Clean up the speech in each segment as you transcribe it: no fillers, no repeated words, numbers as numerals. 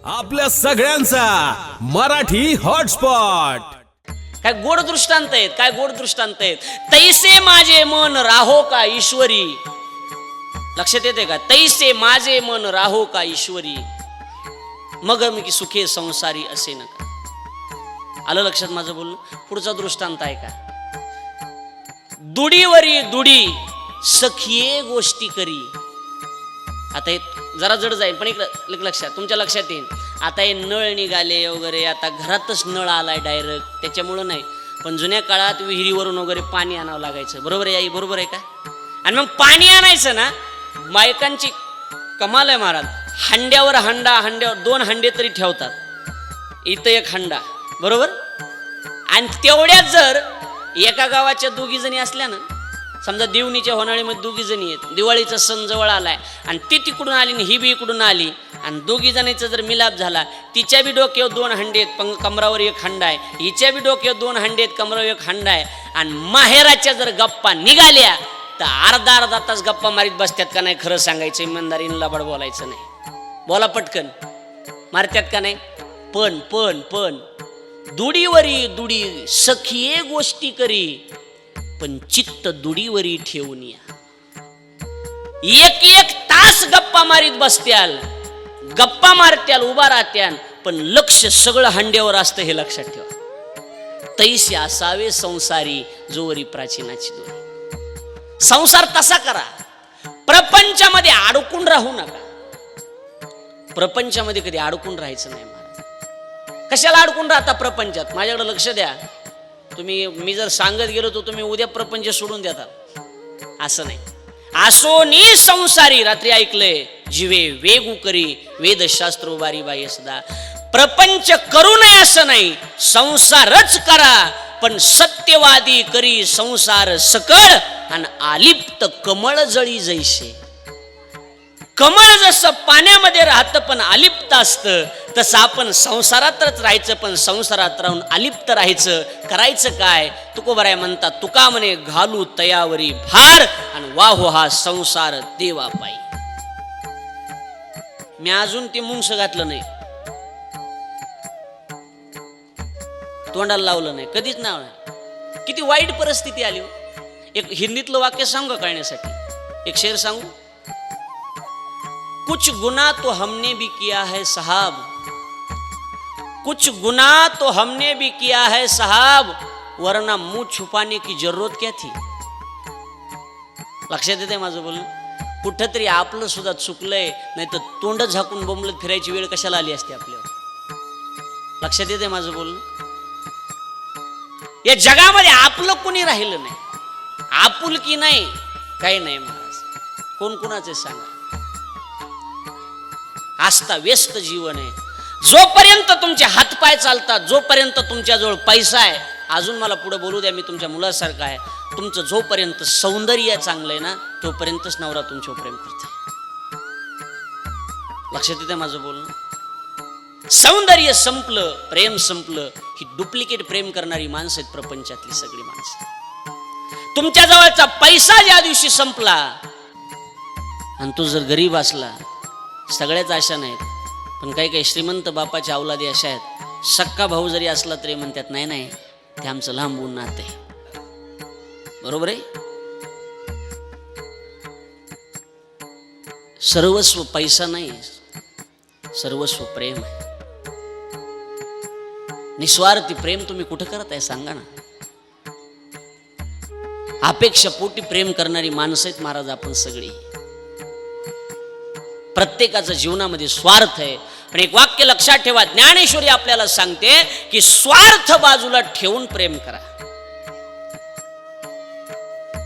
आपल्या सगळ्यांचा मराठी हॉटस्पॉट. काय गोड दृष्टांत आहेत, काय गोड दृष्टांत आहेत. तैसे माझे मन राहो का ईश्वरी. लक्षात येते का? तैसे माझे मन राहो का ईश्वरी, मग मी सुखे संसारी असे नका. आलं लक्षात माझं बोलणं? पुढचा दृष्टांत आहे का? दुडीवरी दुडी सखिये गोष्टी करी. आता हे जरा जड जाईल पण एक लक्षात, तुमच्या लक्षात येईल. आता हे नळ निघाले वगैरे, आता घरातच नळ आलाय डायरेक्ट, त्याच्यामुळं नाही. पण जुन्या काळात विहिरीवरून वगैरे पाणी आणावं लागायचं. बरोबर आहे आई? बरोबर आहे का? आणि मग पाणी आणायचं ना, बायकांची कमाल आहे महाराज. हंड्यावर हंडा, हंड्यावर 2 हंडे तरी ठेवतात. इथं 1 हंडा, बरोबर. आणि तेवढ्याच जर एका गावाच्या 2 जणी असल्या ना, समजा देवणीच्या होणाळीमध्ये 2 जणी आहेत, दिवाळीचा सण जवळ आलाय आणि ती तिकडून आली आणि ही बी इकडून आली आणि 2 जणीचा जर मिलाप झाला, तिच्या बी डोक्यावर 2 हंडे आहेत, कमरावर 1 हंडा आहे, हिच्या बी डोक्यावर 2 हंडे आहेत, कमरावर 1 हंडा आहे. आणि माहेराच्या जर गप्पा निघाल्या तर अर्धा तास गप्पा मारीत बसतात का नाही? खरं सांगायचं, इमानदारीनं लबाड बोलायचं नाही. बोला पटकन. मारत्यात का नाही? पण पण पण दुडीवरी दुडी सखिये गोष्टी करी, पण चित्त दुडीवरी ठेवून या. 1 तास गप्पा मारीत बसत्याल, गप्पा मारत्याल, उभा राहत्याल, पण लक्ष सगळं हंड्यावर असतं, हे लक्षात ठेवा. तैसे असावे संसारी जोवरी प्राचीनाची दोरी. संसार तसा करा. प्रपंचामध्ये अडकून राहू नका. प्रपंचामध्ये कधी अडकून राहायचं नाही महाराज. कशाला अडकून राहता प्रपंचात? माझ्याकडे लक्ष द्या. मी जर सांगत गेलो तर तुम्ही उद्या प्रपंच सोडून देता, असं नाही. आसोनी संसारी, रात्री ऐकलंय, जीवे वेगू करी वेदशास्त्र उभारी बाई सदा. प्रपंच करू नये असं नाही, संसारच करा, पण सत्यवादी करी संसार सकळ. आणि आलिप्त कमळ जळी जैसे. कमळ जसं पाण्यामध्ये राहतं पण अलिप्त असतं, तसं आपण संसारातच राहायचं, पण संसारात राहून अलिप्त राहायचं. करायचं काय? तुकोबराय म्हणतात, तुका म्हणे घालू तयावरी भार आणि वाहो हा संसार देवा पायी. मी अजून ते मुंगस घातलं नाही, तोंडाला लावलं नाही, कधीच नाही. किती वाईट परिस्थिती आली. एक हिंदीतलं वाक्य सांगू कळण्यासाठी, एक शेर सांगू. कुछ गुनाह तो हमने भी किया है साहब, कुछ गुनाह तो हमने भी किया है साहब, वरना मुंह छुपाने की जरूरत क्या थी. लक्षात येते माझं बोलणं? कुठंतरी आपलं सुद्धा चुकलंय, नाही तर तोंड झाकून बोंबलत फिरायची वेळ कशाला आली असते आपल्यावर. लक्षात येते माझं बोलणं? या जगामध्ये आपलं कोणी राहिलं नाही, आपुलकी नाही, काही नाही महाराज. कोण कुणाचे सांगा. आस्था व्यस्त जीवन आहे. जोपर्यंत तुमचे हातपाय चालतात, जोपर्यंत तुमच्याजवळ पैसा आहे, अजून मला पुढे बोलू द्या, मी तुमच्या मुलासारखा आहे. तुमचं जोपर्यंत सौंदर्य चांगलं आहे ना, तोपर्यंतच नवरा तुमच्यावर प्रेम करते. लक्षात येते माझं बोलणं? सौंदर्य संपलं, प्रेम संपलं, ही डुप्लिकेट प्रेम करणारी माणसं आहेत प्रपंचातली सगळी माणसं. तुमच्या जवळचा पैसा ज्या दिवशी संपला आणि तू जर गरीब असला, सगळ्याच आशा नाहीत, पण काही काही श्रीमंत बापाच्या अवलादी अशा आहेत, सक्का भाऊ जरी असला तरी म्हणतात नाही नाही ते आमचं लांबून नाते. बरोबर आहे? सर्वस्व पैसा नाही, सर्वस्व प्रेम आहे. निस्वार्थी प्रेम तुम्ही कुठं करत आहे सांगा ना? अपेक्षा पोटी प्रेम करणारी माणसं आहेत महाराज आपण सगळी. प्रत्येकाच्या जीवनामध्ये स्वार्थ आहे. पण एक वाक्य लक्षात ठेवा, ज्ञानेश्वरी आपल्याला सांगते की स्वार्थ बाजूला ठेवून प्रेम करा.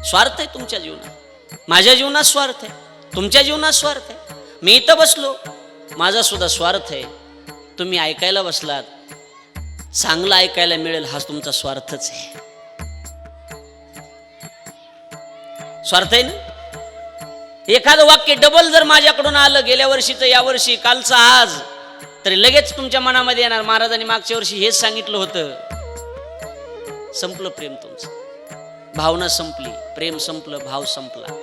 स्वार्थ आहे तुमच्या जीवनात, माझ्या जीवनात स्वार्थ आहे, तुमच्या जीवनात स्वार्थ आहे. मी इथं बसलो, माझा सुद्धा स्वार्थ आहे. तुम्ही ऐकायला बसलात, चांगलं ऐकायला मिळेल, हा तुमचा स्वार्थच आहे. स्वार्थ आहे ना? एखादं वाक्य डबल जर माझ्याकडून आलं, गेल्या वर्षीचं या वर्षी, कालचं आज, तरी लगेच तुमच्या मनामध्ये येणार, महाराजांनी मागच्या वर्षी हेच सांगितलं होतं. संपलं प्रेम तुमचं, भावना संपली, प्रेम संपलं, भाव संपला.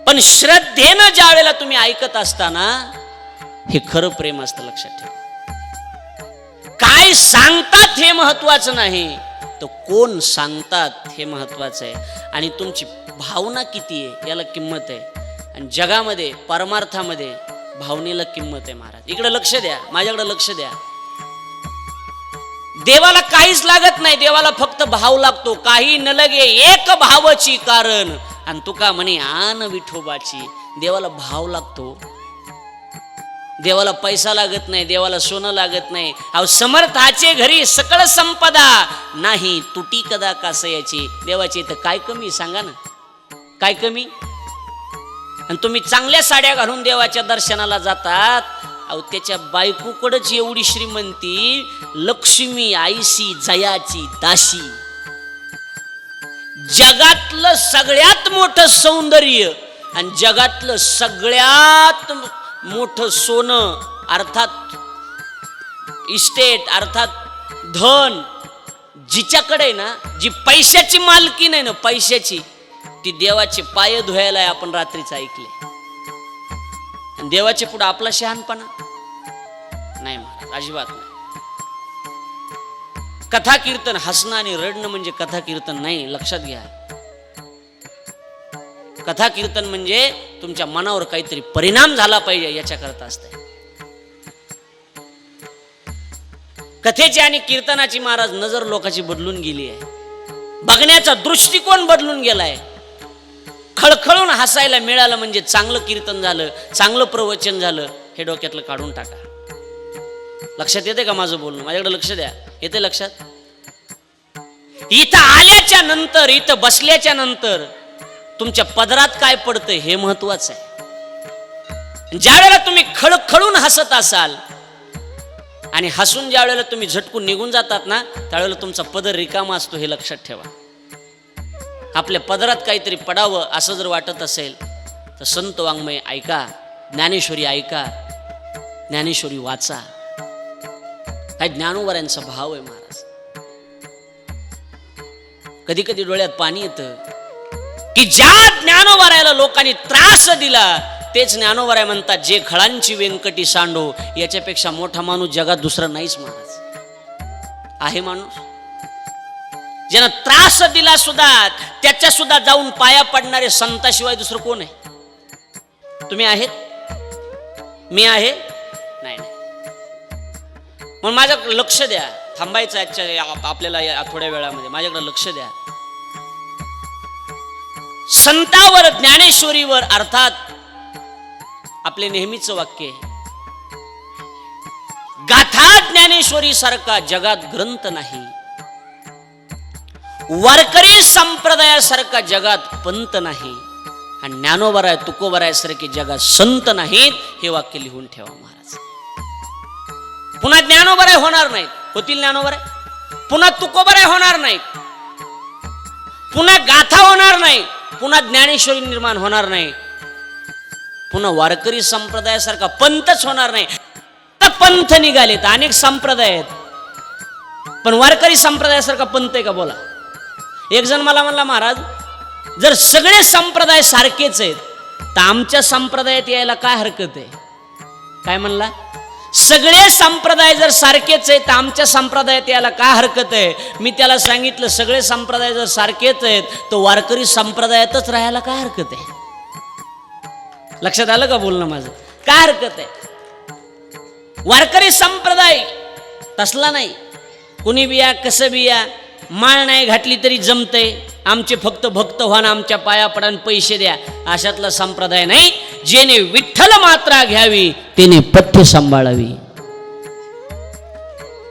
पण श्रद्धेनं ज्या वेळेला तुम्ही ऐकत असताना हे खरं प्रेम असतं, लक्षात ठेवा. काय सांगतात हे महत्वाचं नाही, तर कोण सांगतात हे महत्वाचं आहे. आणि तुमची भावना किती आहे याला किंमत आहे. आणि जगामध्ये परमार्थामध्ये भावनेला किंमत आहे महाराज. इकडे लक्ष द्या, माझ्याकडे लक्ष द्या. देवाला काहीच लागत नाही, देवाला फक्त भाव लागतो. काही न लगे एक भावाची कारण. आणि तुका म्हणे आन विठोबाची. देवाला भाव लागतो. देवाला पैसा लागत नाही, देवाला सोनं लागत नाही. अहो समर्थाचे घरी सकळ संपदा, नाही तुटी कदा कासयाची. देवाची इथं काय कमी सांगा ना, काय कमी? आणि तुम्ही चांगल्या साड्या घालून देवाच्या दर्शनाला जातात. अहो त्याच्या बायकोकडच एवढी श्रीमंती, लक्ष्मी आईशी जयाची दाशी. जगातलं सगळ्यात मोठं सौंदर्य आणि जगातलं सगळ्यात मोठं सोनं अर्थात इस्टेट अर्थात धन जिच्याकडे ना, जी पैशाची मालकी नाही ना, पैशाची, ती देवाचे पाय धुवायला आहे. आपण रात्रीच ऐकले. आणि देवाचे पुढे आपला शहाणपणा नाही महाराज, अजिबात नाही. कथा कीर्तन हसणं आणि रडणं म्हणजे कथा कीर्तन नाही, लक्षात घ्या. कथा कीर्तन म्हणजे तुमच्या मनावर काहीतरी परिणाम झाला पाहिजे याच्याकरता असतंय. कथेची आणि कीर्तनाची महाराज नजर लोकांची बदलून गेली आहे. बघण्याचा दृष्टिकोन बदलून गेलाय. खळखळून हसायला मिळालं म्हणजे चांगलं कीर्तन झालं, चांगलं प्रवचन झालं, हे डोक्यातलं काढून टाका. लक्षात येते का माझं बोलणं? माझ्याकडे लक्ष द्या. येते लक्षात? इथं आल्याच्या नंतर, इथं बसल्याच्या नंतर तुमच्या पदरात काय पडतंय हे महत्वाचं आहे. ज्या वेळेला तुम्ही खळखळून हसत असाल आणि हसून ज्या वेळेला तुम्ही झटकून निघून जातात ना, त्यावेळेला तुमचा पदर रिकामा असतो, हे लक्षात ठेवा. आपल्या पदरात काहीतरी पडावं असं जर वाटत असेल तर संत वाङ्मय ऐका, ज्ञानेश्वरी ऐका, ज्ञानेश्वरी वाचा. काय ज्ञानोबऱ्यांचा भाव आहे महाराज. कधी कधी डोळ्यात पाणी येतं की ज्या ज्ञानोबरायला लोकांनी त्रास दिला, तेच ज्ञानोबराय म्हणतात, जे खळांची व्यंकटी सांडो, याच्यापेक्षा मोठा माणूस जगात दुसरा नाहीच महाराज. आहे माणूस ज्यानं त्रास दिला सुद्धा, त्याच्या सुद्धा जाऊन पाया पडणारे संताशिवाय दुसरं कोण आहे? तुम्ही आहेत? मी आहे? नाही. म्हणून माझ्याकडे लक्ष द्या. थांबायचं आजच्या आपल्याला थोड्या वेळामध्ये. माझ्याकडे लक्ष द्या. संतावर, ज्ञानेश्वरीवर, अर्थात आपले नेहमीचं वाक्य आहे, गाथा ज्ञानेश्वरी सारखा जगात ग्रंथ नाही, वारकरी संप्रदायासारखा जगात पंत नाही, आणि ज्ञानोबराय तुकोबराय सारखे जगात संत नाहीत. हे वाक्य लिहून ठेवा महाराज. पुन्हा ज्ञानोबराय होणार नाहीत. होतील ज्ञानोबराय, पुन्हा तुकोबराय होणार नाहीत, पुन्हा गाथा होणार नाही, पुन्हा ज्ञानेश्वरी निर्माण होणार नाही, पुन्हा वारकरी संप्रदायासारखा पंथच होणार नाही. पंथ निघालेत, अनेक संप्रदाय आहेत, पण वारकरी संप्रदायासारखा पंथ आहे का? बोला. एक जण मला म्हणला, महाराज जर सगळे संप्रदाय सारखेच आहेत तर आमच्या संप्रदायात यायला काय हरकत आहे? काय म्हणला? सगळे संप्रदाय जर सारखेच आहेत तर आमच्या संप्रदायात यायला काय हरकत आहे? मी त्याला सांगितलं, सगळे संप्रदाय जर सारखेच आहेत तर वारकरी संप्रदायातच राहायला काय हरकत आहे? लक्षात आलं का बोलणं माझं? काय हरकत आहे? वारकरी संप्रदाय तसला नाही. कुणी बिया कसं बिया, माळ नाही घातली तरी जमतंय, आमचे फक्त भक्त व्हा, आमच्या पाया पडान पैसे द्या, अशातला संप्रदाय नाही. जेने विठ्ठल मात्रा घ्यावी त्याने पथ्य सांभाळावी.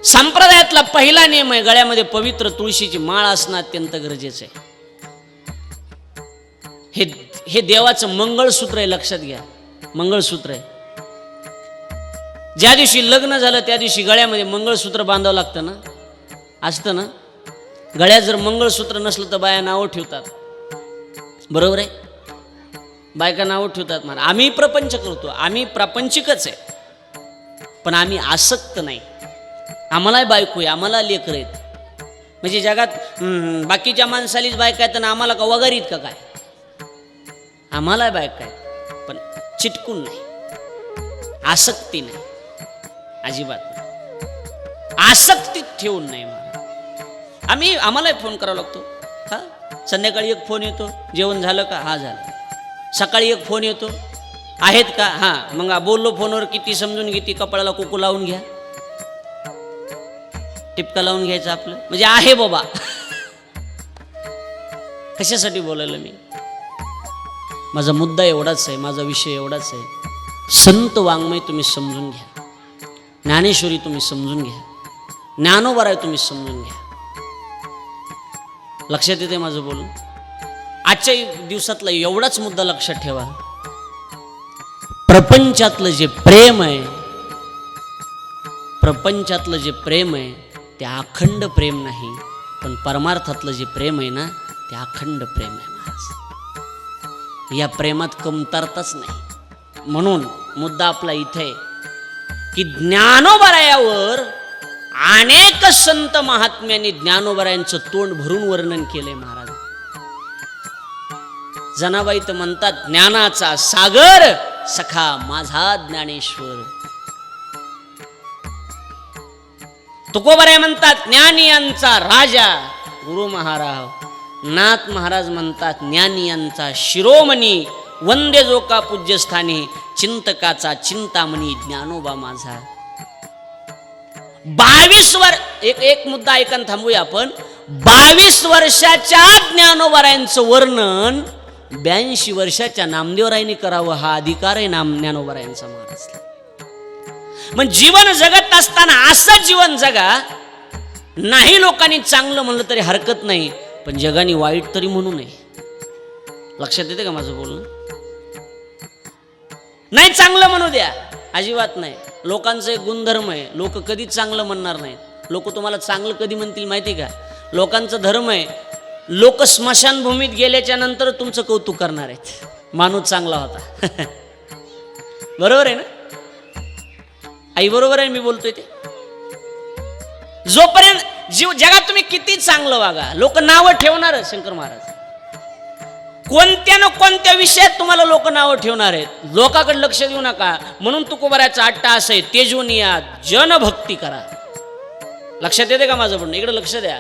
संप्रदायातला पहिला नियम आहे, गळ्यामध्ये पवित्र तुळशीची माळ असणं अत्यंत गरजेचं आहे. हे देवाचं मंगळसूत्र आहे, लक्षात घ्या. मंगळसूत्र आहे. ज्या दिवशी लग्न झालं त्या दिवशी गळ्यामध्ये मंगळसूत्र बांधावं लागतं ना, असतं ना. गळ्यात जर मंगळसूत्र नसलं तर बाया नावं ठेवतात. बरोबर आहे? बायका नावं ठेवतात. मला आम्ही प्रपंच करतो, आम्ही प्रापंचिकच आहे, पण आम्ही आसक्त नाही. आम्हालाही बायको आहे, आम्हाला लेकर आहेत. म्हणजे जगात बाकीच्या माणसालीच बायका आहेत, आम्हाला का वगारीत का काय? आम्हाला बायका आहेत, पण चिटकून नाही. आसक्ती नाही, अजिबात नाही. आसक्ती ठेवून नाही महाराज. आम्हाला फोन करावा लागतो. हा, संध्याकाळी एक फोन येतो, जेवण झालं का? हा झालं. सकाळी एक फोन येतो, आहेत का? हा. मग बोललो फोनवर, किती समजून घेते, कपाळाला कुकू लावून घ्या, टिपका लावून घ्यायचं आपलं, म्हणजे आहे बाबा. कशासाठी बोलायला मी? माझा मुद्दा एवढाच आहे, माझा विषय एवढाच आहे. संत वाङ्मय तुम्ही समजून घ्या, ज्ञानेश्वरी तुम्ही समजून घ्या, ज्ञानोबराय तुम्ही समजून घ्या. लक्षात येते माझं बोलून? आजच्या दिवसातला एवढाच मुद्दा लक्षात ठेवा. प्रपंचातलं जे प्रेम आहे, प्रपंचातलं जे प्रेम आहे ते अखंड प्रेम नाही, पण परमार्थातलं जे प्रेम आहे ना ते अखंड प्रेम आहे महाराज. या प्रेमात कमतरताच नाही. म्हणून मुद्दा आपला इथे आहे की ज्ञानोबरायावर अनेक संत महात्म्यांनी ज्ञानोबरायांचं तोंड भरून वर्णन केलंय महाराज. जनाबाई तर म्हणतात, ज्ञानाचा सागर सखा माझा ज्ञानेश्वर. तुकोबराय म्हणतात, ज्ञानियांचा राजा गुरु महाराज. नाथ महाराज म्हणतात, ज्ञानियांचा शिरोमणी वंदे जो का पूज्यस्थानी, चिंतकाचा चिंतामणी ज्ञानोबा माझा. 22 एक मुद्दा ऐकून थांबूया आपण. 22 वर्षाच्या ज्ञानोबरायांचं वर्णन 82 वर्षाच्या नामदेवरायांनी करावं, हा अधिकार आहे ज्ञानोबरायांचा महाराज. मग जीवन जगत असताना असं जीवन जगा, नाही लोकांनी चांगलं म्हणलं तरी हरकत नाही, पण जगाने वाईट तरी म्हणू नये. लक्षात येते का माझं बोलणं? नाही चांगलं म्हणू द्या, अजिबात नाही. लोकांचा एक गुणधर्म आहे, लोक कधीच चांगलं म्हणणार नाहीत. लोक तुम्हाला चांगलं कधी म्हणतील माहिती का? लोकांचा धर्म आहे, लोक स्मशानभूमीत गेल्याच्या नंतर तुमचं कौतुक करणार आहेत, माणूस चांगला होता. बरोबर आहे ना आई? बरोबर आहे मी बोलतोय ते? जोपर्यंत जगात तुम्ही किती चांगलं वागा, लोक नावं ठेवणार. शंकर महाराज कोणत्या ना कोणत्या विषयात तुम्हाला लोक नावं ठेवणार आहेत. लोकांकडे लक्ष देऊ नका. म्हणून तुकोबरायचा अट्टा असं आहे, तेजोनिया जनभक्ती करा. लक्षात येते का माझं म्हणणं? इकडे लक्ष द्या.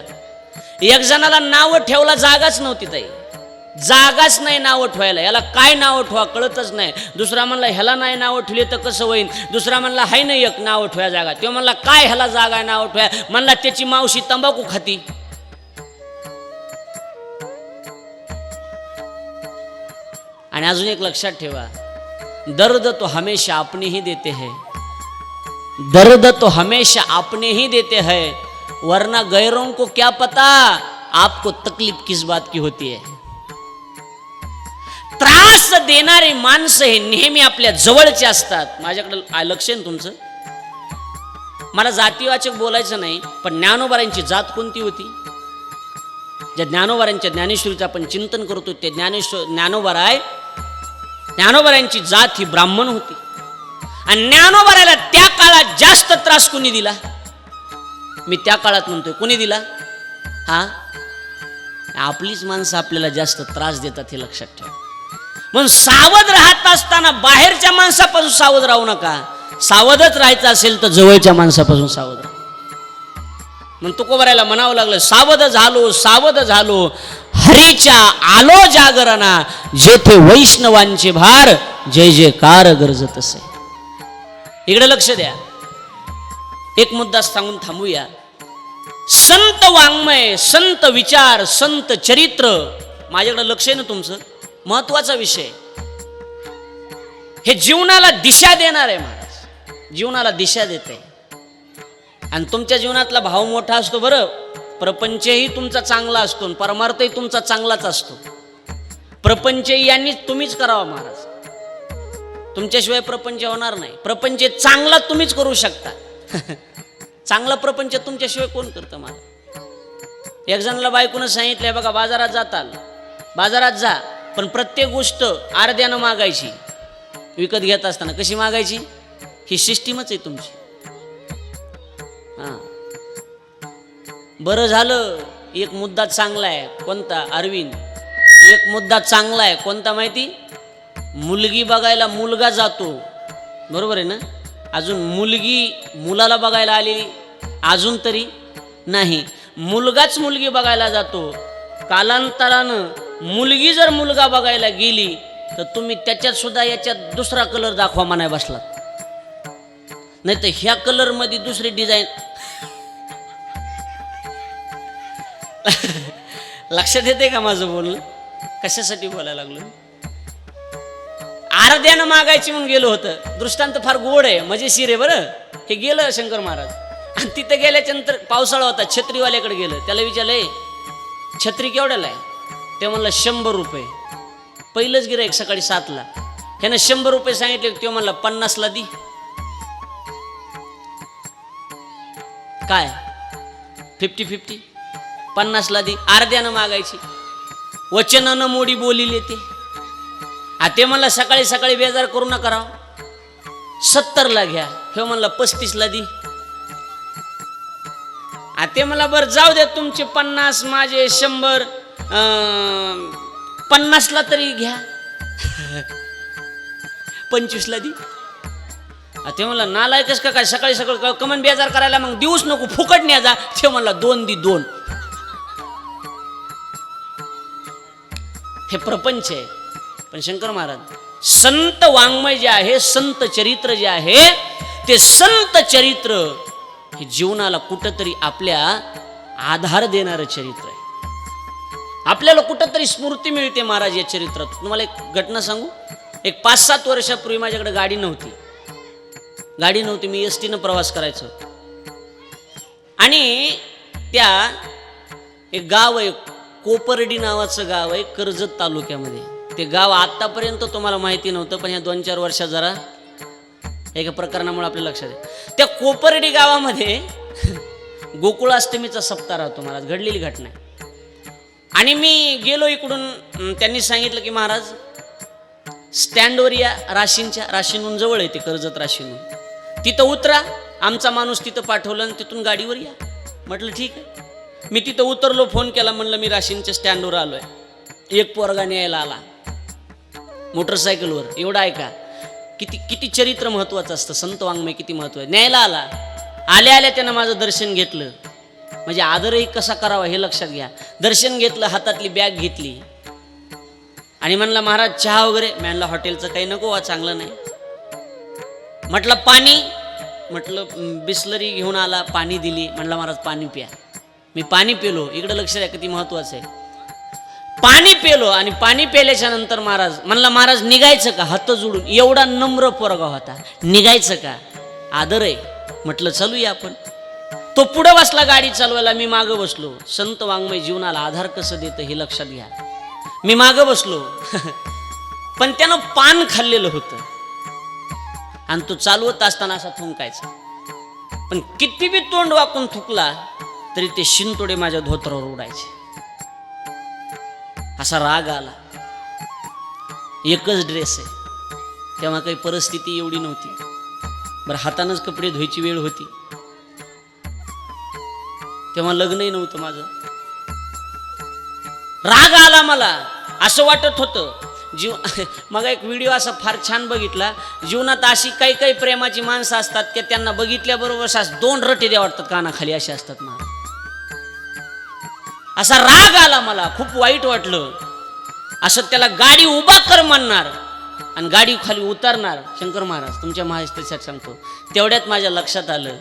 एक जणाला नावं ठेवला जागाच नव्हती ताई, जागाच नाही नावं ठेवायला. याला काय नावं ठेवा कळतच नाही. दुसरा म्हणला ह्याला नाही नावं ठेवले तर कसं होईल. दुसरा म्हणला हाय नाही एक नावं ठेवा जागा. तो म्हणला काय ह्याला जागा आहे नावं ठेवा. म्हणला त्याची मावशी तंबाखू खाती. आणि अजून एक लक्षात ठेवा, दर्द तो हमेशा अपने ही देते हैं, दर्द तो हमेशा अपने ही देते हैं, वरना गैरों को क्या पता आपको तकलीफ किस बात की होती है. त्रास देणारे माणसं हे नेहमी आपल्या जवळचे असतात. माझ्याकडे लक्ष आहे तुमचं. मला जातीवाचक बोलायचं नाही, पण ज्ञानोबरायांची जात कोणती होती? ज्या ज्ञानोबरायांच्या ज्ञानेश्वरीचं आपण चिंतन करतो ते ज्ञानोबरायांची जात ही ब्राह्मण होती. आणि ज्ञानोबरायाला त्या काळात जास्त त्रास कोणी दिला? मी त्या काळात म्हणतोय, कोणी दिला? हा, आपलीच माणसं आपल्याला जास्त त्रास देतात, हे लक्षात ठेवा. म्हणून सावध राहत असताना बाहेरच्या माणसापासून सावध राहू नका. सावधच राहायचं असेल तर जवळच्या माणसापासून सावध राहा. मग तुकोबरायला म्हणावं लागलं, सावध झालो सावध झालो, हरीच्या आलो जागरणा, जेथे वैष्णवांचे भार जय जयकार गरजत असे. इकडे लक्ष द्या. एक मुद्दा सांगून थांबूया. संत वाङ्मय, संत विचार, संत चरित्र, माझ्याकडे लक्ष आहे ना तुमचं? महत्वाचा विषय. हे जीवनाला दिशा देणार आहे महाराज, जीवनाला दिशा देते. आणि तुमच्या जीवनातला भाव मोठा असतो बरं. प्रपंचही तुमचा चांगला असतो, परमार्थही तुमचा चांगलाच असतो. प्रपंचही यांनी तुम्हीच करावा महाराज, तुमच्याशिवाय प्रपंच होणार नाही. प्रपंच चांगला तुम्हीच करू शकता. चांगला प्रपंच तुमच्याशिवाय कोण करतं मला? एक जणाला बायकोनं सांगितलंय, बघा बाजारात जाताल, बाजारात जा, पण प्रत्येक गोष्ट अर्ध्यानं मागायची. विकत घेत असताना कशी मागायची? ही सिस्टीमच आहे तुमची. हां, बरं झालं. एक मुद्दा चांगला आहे. कोणता? अरविंद. एक मुद्दा चांगला आहे. कोणता माहिती? मुलगी बघायला मुलगा जातो, बरोबर आहे ना? अजून मुलगी मुलाला बघायला आलेली अजून तरी नाही. मुलगाच मुलगी बघायला जातो. कालांतरानं मुलगी जर मुलगा बघायला गेली तर तुम्ही त्याच्यात सुद्धा याच्यात दुसरा कलर दाखवा म्हणाय बसलात. नाही तर ह्या कलरमध्ये दुसरी डिझाईन. लक्षात येते का माझं बोलणं? कशासाठी बोलायला लागलो? आराध्यानं मागायची म्हणून गेलो होतं. दृष्टांत फार गोड आहे, मजेशीर आहे बरं. हे गेलं शंकर महाराज आणि तिथं गेल्याच्या नंतर पावसाळा होता. छत्रीवाल्याकडे गेलं. त्याला विचारलंय छत्री केवढ्याला आहे? ते म्हणलं 100 रुपये. पहिलंच गिऱ्हाईक सकाळी 7ला. ह्यानं 100 रुपये सांगितले. तो म्हणला 50ला दी. काय 50-50? 50ला दी. अर्ध्यानं मागायची. वचनानं मोडी बोलिले ते. ते म्हणला सकाळी सकाळी बेजार करू नका राव, 70ला घ्या. हे म्हणला 35ला दी. ते मला बरं जाऊ दे, तुमचे 50 माझे 100, 50ला तरी घ्या. 25ला दी. ते म्हणला नालायकच का काय, सकाळी सकाळी कमन बेजार करायला, मग दिवस नको फुकट न्या जा. ते म्हणला 2 दी 2. हे प्रपंच आहे. पण शंकर महाराज संत वाङ्मय जे आहे, संत चरित्र जे आहे, ते संत चरित्र हे जीवनाला कुठंतरी आपल्या आधार देणारं चरित्र आहे. आपल्याला कुठंतरी स्फूर्ती मिळते महाराज या चरित्रात. तुम्हाला एक घटना सांगू. एक 5-7 वर्षापूर्वी माझ्याकडे गाडी नव्हती. मी एसटीनं प्रवास करायचो. आणि त्या एक गाव आहे, कोपर्डी नावाचं गाव आहे, कर्जत तालुक्यामध्ये. ते गाव आतापर्यंत तुम्हाला माहिती नव्हतं, पण ह्या 2-4 वर्षात जरा एका प्रकरणामुळे आपल्या लक्षात आहे. त्या कोपर्डी गावामध्ये गोकुळाष्टमीचा सप्ताह राहतो महाराज. घडलेली घटना आहे. आणि मी गेलो इकडून. त्यांनी सांगितलं की महाराज स्टँडवर या, राशीनहून जवळ आहे ते, कर्जत राशीनहून. तिथं उतरा. आमचा माणूस तिथं पाठवलं आणि तिथून गाडीवर या. म्हटलं ठीक आहे. मी तिथं उतरलो. फोन केला, म्हणलं मी राशीनच्या स्टँडवर आलोय. एक पोरगा न्यायला आला मोटरसायकलवर. एवढं ऐका, किती चरित्र महत्वाचं असतं, संत वाङ्मय किती महत्वाचं. न्यायला आला. आल्या त्यानं माझं दर्शन घेतलं. म्हणजे आदरही कसा करावा हे लक्षात घ्या. दर्शन घेतलं, हातातली बॅग घेतली आणि म्हणला महाराज चहा वगैरे. म्हणला हॉटेलचं काही नको, चांगलं नाही. म्हटलं पाणी. म्हटलं बिस्लरी घेऊन आला, पाणी दिली. म्हणला महाराज पाणी प्या. मी पाणी पिलो. इकडे लक्ष द्या किती महत्वाचं आहे. पाणी पेलो आणि पाणी पेल्याच्या नंतर महाराज म्हणला महाराज निघायचं का? हात जोडून. एवढा नम्र पोरगा होता. निघायचं का? आदर आहे. म्हटलं चालूया आपण. तो पुढे बसला गाडी चालवायला, मी मागं बसलो. संत वाङ्मय जीवनाला आधार कसं देतं हे लक्षात घ्या. मी मागं बसलो. पण त्यानं पान खाल्लेलं होतं आणि तो चालवत असताना असा थुंकायचा. पण किती बी तोंड वाकून थुकला तरी ते शिंतोडे माझ्या धोत्रावर उडायचे. असा राग आला. एकच ड्रेस आहे. तेव्हा काही परिस्थिती एवढी नव्हती. बरं हातानंच कपडे धुवायची वेळ होती. तेव्हा लग्नही नव्हतं माझं. राग आला मला. असं वाटत होतं मग एक व्हिडिओ असा फार छान बघितला. जीवनात अशी काही प्रेमाची माणसं असतात की त्यांना बघितल्याबरोबर 2 रटे द्या वाटतात कानाखाली, असे असतात मला. असा राग आला मला. खूप वाईट वाटलं. असं त्याला गाडी उभा कर म्हणणार आणि गाडी खाली उतरणार. शंकर महाराज तुमच्या महाराष्ट्रात सांगतो. तेवढ्यात माझ्या लक्षात आलं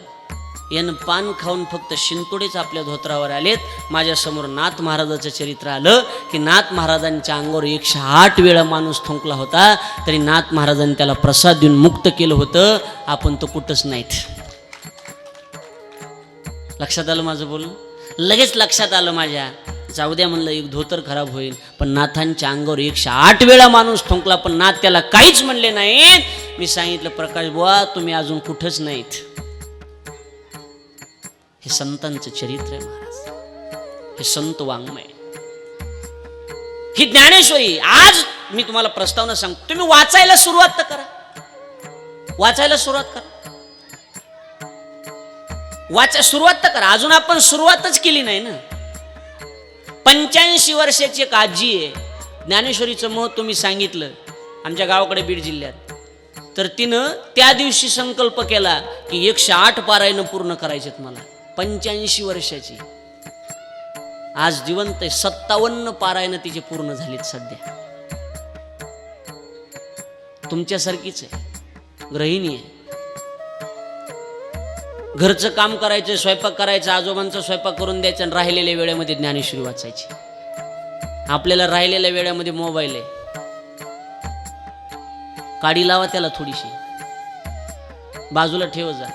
यानं पान खाऊन फक्त शिंतोडेच आपल्या धोत्रावर आलेत. माझ्यासमोर नाथ महाराजाचं चरित्र आलं की नाथ महाराजांच्या अंगावर 108 वेळा माणूस थुंकला होता, तरी नाथ महाराजांनी त्याला प्रसाद देऊन मुक्त केलं होतं. आपण तो कुठंच नाहीत. लक्षात आलं माझं बोलणं? लगेच लक्षात आलं माझ्या. जाऊ द्या म्हणलं, एक धोतर खराब होईल, पण नाथांच्या अंगावर 108 वेळा माणूस थुंकला, पण नाथ त्याला काहीच म्हणले नाहीत. मी सांगितलं प्रकाश बुवा तुम्ही अजून कुठंच नाहीत. हे संतांचं चरित्र आहे महाराज. हे संत वाङ्मय, ही ज्ञानेश्वरी. आज मी तुम्हाला प्रस्तावना सांगतो. तुम्ही वाचायला सुरुवात तर करा. वाचायला सुरुवात करा. सुरुवात तर करा. अजून आपण सुरुवातच केली नाही ना. 85 वर्षाची एक आजी आहे. ज्ञानेश्वरीचं महत्त्व मी सांगितलं. आमच्या गावाकडे बीड जिल्ह्यात तर तिनं त्या दिवशी संकल्प केला की 108 पारायण पूर्ण करायचेत मला. 85 वर्षाची, आज जिवंत आहे. 57 पारायण तिचे पूर्ण झालीत सध्या. तुमच्यासारखीच आहे, गृहिणी आहे. घरचं काम करायचं, स्वयंपाक करायचा, आजोबांचा स्वयंपाक करून द्यायचा आणि राहिलेल्या वेळेमध्ये ज्ञानेश्वरी वाचायची. आपल्याला राहिलेल्या वेळेमध्ये मोबाईल आहे, काडी लावा त्याला थोडीशी, बाजूला ठेव जा.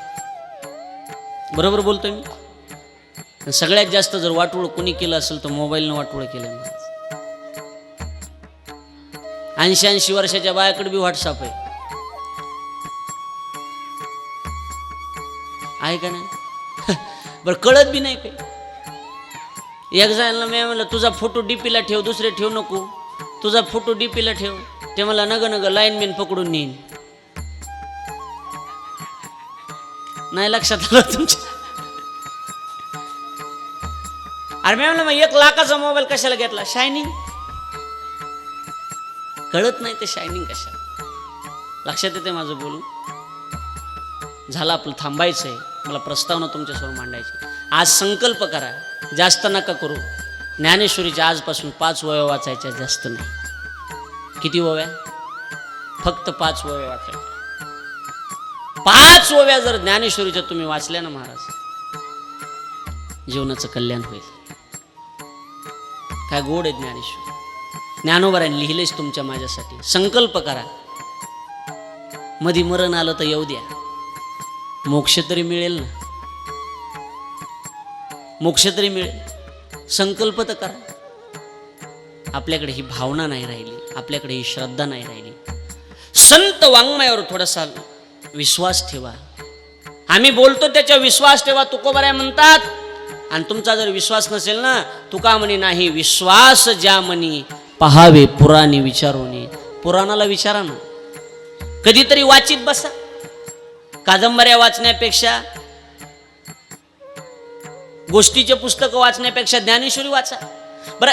बरोबर बोलतोय मी? सगळ्यात जास्त जर वाटोळ कोणी केलं असेल तर मोबाईलनं वाटोळ केलं. 80 वर्षाच्या बायाकडे बी व्हॉट्सअप आहे का नाही? बरं कळत बी नाही काही. एक जणांना मी म्हणलं तुझा फोटो डीपीला ठेव, दुसरे ठेव नको, तुझा फोटो डीपीला ठेव. ते मला नग लाईनमॅन पकडून नेईन. नाही लक्षात आलं तुमच्या? अरे मी म्हणलं मग 1 लाखाचा मोबाईल कशाला घेतला? शायनिंग. कळत नाही ते शायनिंग कशाला. लक्षात येते माझं बोलून? झालं आपलं, थांबायचं आहे. मला प्रस्तावना तुमच्यासमोर मांडायची. आज संकल्प करा, जास्त नका करू. ज्ञानेश्वरीच्या आजपासून 5 ओव्या वाचायच्या, जास्त नाही. किती ओव्या? फक्त 5 ओव्या वाचायच्या. 5 ओव्या जर ज्ञानेश्वरीच्या तुम्ही वाचल्या ना महाराज, जीवनाचं कल्याण होईल. काय गोड आहे ज्ञानेश्वरी. ज्ञानोबारांनी लिहिलेच तुमच्या माझ्यासाठी. संकल्प करा, मधी मरण आलं तर येऊ द्या, मोक्ष तरी मिळेल ना, मोक्ष तरी मिळेल. संकल्प तर करा. आपल्याकडे ही भावना नाही राहिली, आपल्याकडे ही श्रद्धा नाही राहिली. संत वाङ्मयावर थोडासा विश्वास ठेवा. आम्ही बोलतो त्याच्यावर विश्वास ठेवा, तुकोबाराय म्हणतात. आणि तुमचा जर विश्वास नसेल ना, तुका म्हणे नाही विश्वास ज्या म्हणी पहावे पुराणे विचारोने. पुराणाला विचारा ना, कधीतरी वाचित बसा. कादंबऱ्या वाचण्यापेक्षा, गोष्टीचे पुस्तकं वाचण्यापेक्षा ज्ञानेश्वरी वाचा. बरं,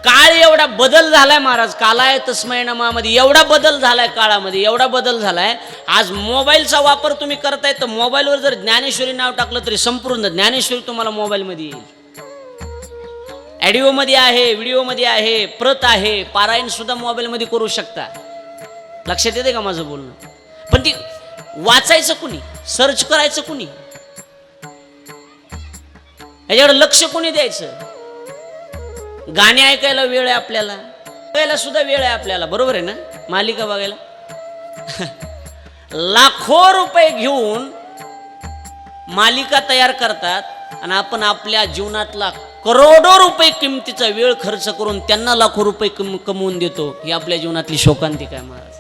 काळ एवढा बदल झालाय महाराज, कालाय तस्मै नमःमध्ये एवढा बदल झालाय, काळामध्ये एवढा बदल झालाय. आज मोबाईलचा वापर तुम्ही करताय तर मोबाईलवर जर ज्ञानेश्वरी नाव टाकलं तरी संपूर्ण ज्ञानेश्वरी तुम्हाला मोबाईलमध्ये येईल. ऑडिओमध्ये आहे, व्हिडिओमध्ये आहे, प्रत आहे, पारायण सुद्धा मोबाईलमध्ये करू शकता. लक्षात येते का माझं बोलणं? पण ती वाचायचं कुणी, सर्च करायचं कुणी, याच्याकडे लक्ष कोणी द्यायचं? गाणे ऐकायला वेळ आहे आपल्याला, बघायला सुद्धा वेळ आहे आपल्याला, बरोबर आहे ना? मालिका बघायला लाखो रुपये घेऊन मालिका तयार करतात आणि आपण आपल्या जीवनातला करोडो रुपये किमतीचा वेळ खर्च करून त्यांना लाखो रुपये कमवून देतो. ही आपल्या जीवनातली शोकांतिका आहे महाराज.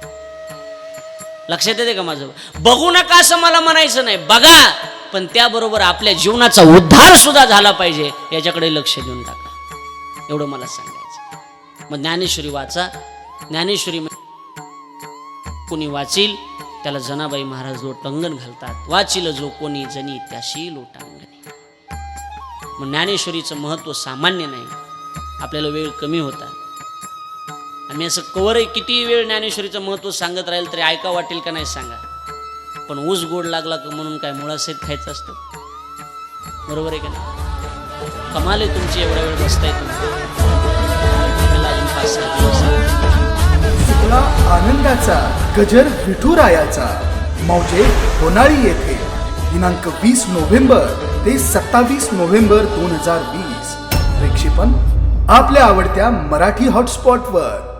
लक्षात येते का माझं? बघू नका असं मला म्हणायचं नाही, बघा, पण त्याबरोबर आपल्या जीवनाचा उद्धार सुद्धा झाला पाहिजे याच्याकडे लक्ष देऊन टाका, एवढं मला सांगायचं. मग ज्ञानेश्वरी वाचा. ज्ञानेश्वरी कोणी वाचील त्याला जनाबाई महाराज लोटांगण घालतात. वाचिल जो कोणी जनी त्याशी लोटांगणी. मग ज्ञानेश्वरीचं महत्त्व सामान्य नाही. आपल्याला वेळ कमी होता. आम्ही असं कवर किती वेळ ज्ञानेश्वरीचं महत्त्व सांगत राहील तरी ऐका वाटेल का नाही सांगा. पण ऊस गोड लागला का म्हणून काय मुळासहित खायचं असतं? बरोबर आहे का नाही? कमाल आहे तुमची, एवढा वेळ बसताय तुम्ही. सुखला आनंदाचा गजर विठुरायाचा मौजे होणारी येथे दिनांक 20 नोव्हेंबर ते 27 नोव्हेंबर 2020. प्रक्षेपण आपल्या आवडत्या मराठी हॉटस्पॉटवर.